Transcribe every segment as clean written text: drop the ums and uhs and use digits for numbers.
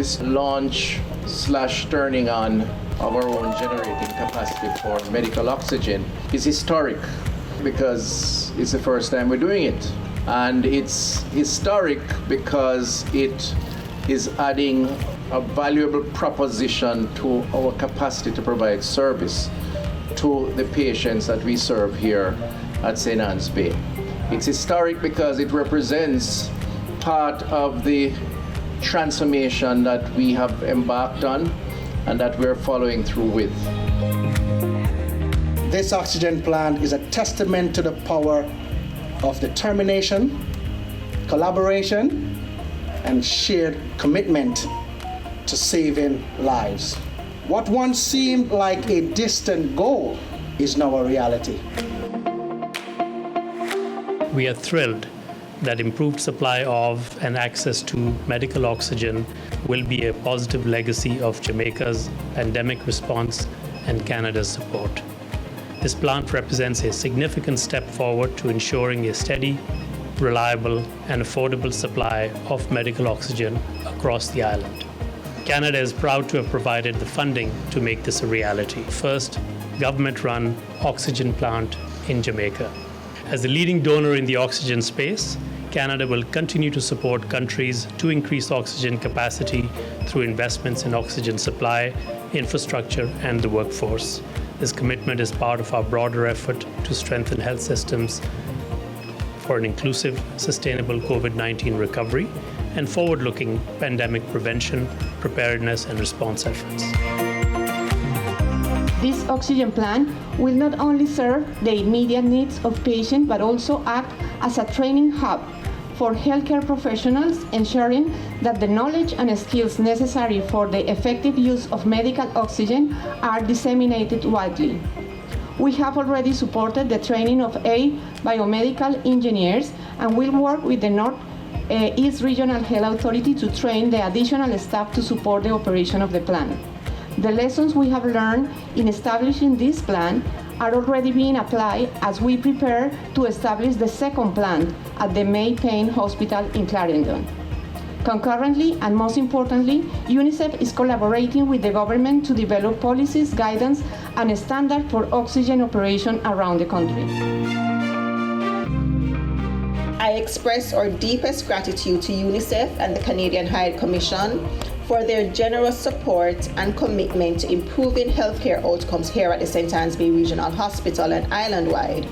this launch/turning on of our own generating capacity for medical oxygen is historic because it's the first time we're doing it. And it's historic because it is adding a valuable proposition to our capacity to provide service to the patients that we serve here at St. Anne's Bay. It's historic because it represents part of the transformation that we have embarked on and that we're following through with. This oxygen plant is a testament to the power of determination, collaboration, and shared commitment to saving lives. What once seemed like a distant goal is now a reality. We are thrilled that improved supply of and access to medical oxygen will be a positive legacy of Jamaica's pandemic response and Canada's support. This plant represents a significant step forward to ensuring a steady, reliable, and affordable supply of medical oxygen across the island. Canada is proud to have provided the funding to make this a reality. First, government-run oxygen plant in Jamaica. As the leading donor in the oxygen space, Canada will continue to support countries to increase oxygen capacity through investments in oxygen supply, infrastructure, and the workforce. This commitment is part of our broader effort to strengthen health systems for an inclusive, sustainable COVID-19 recovery and forward-looking pandemic prevention, preparedness, and response efforts. This oxygen plant will not only serve the immediate needs of patients, but also act as a training hub for healthcare professionals, ensuring that the knowledge and skills necessary for the effective use of medical oxygen are disseminated widely. We have already supported the training of 8 biomedical engineers and will work with the Northeast Regional Health Authority to train the additional staff to support the operation of the plant. The lessons we have learned in establishing this plant are already being applied as we prepare to establish the second plant at the May Payne Hospital in Clarendon. Concurrently, and most importantly, UNICEF is collaborating with the government to develop policies, guidance, and standards for oxygen operation around the country. I express our deepest gratitude to UNICEF and the Canadian High Commission for their generous support and commitment to improving healthcare outcomes here at the St. Anne's Bay Regional Hospital and island-wide.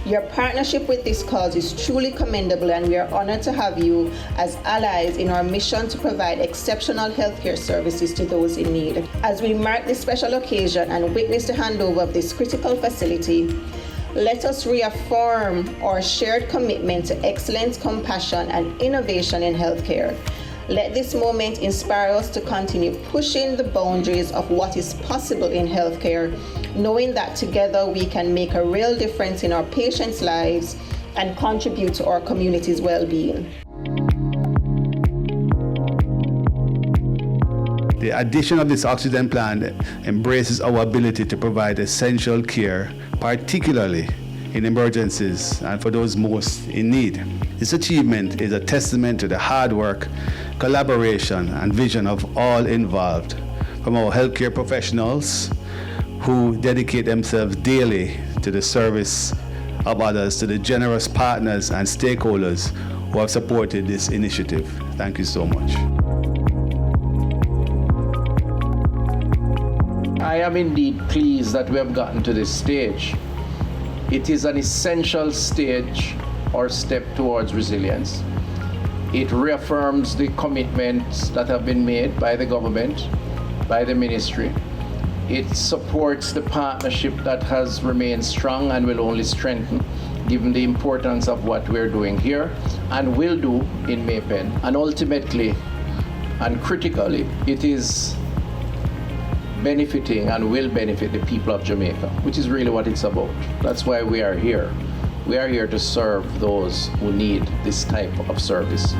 Your partnership with this cause is truly commendable, and we are honored to have you as allies in our mission to provide exceptional healthcare services to those in need. As we mark this special occasion and witness the handover of this critical facility, let us reaffirm our shared commitment to excellence, compassion, and innovation in healthcare. Let this moment inspire us to continue pushing the boundaries of what is possible in healthcare, knowing that together we can make a real difference in our patients' lives and contribute to our community's well-being. The addition of this oxygen plant embraces our ability to provide essential care, particularly in emergencies and for those most in need. This achievement is a testament to the hard work, collaboration, and vision of all involved, from our healthcare professionals who dedicate themselves daily to the service of others, to the generous partners and stakeholders who have supported this initiative. Thank you so much. I am indeed pleased that we have gotten to this stage. It is an essential stage or step towards resilience. It reaffirms the commitments that have been made by the government, by the ministry. It supports the partnership that has remained strong and will only strengthen given the importance of what we're doing here and will do in May Payne. And ultimately and critically, it is benefiting and will benefit the people of Jamaica, which is really what it's about. That's why we are here. We are here to serve those who need this type of service.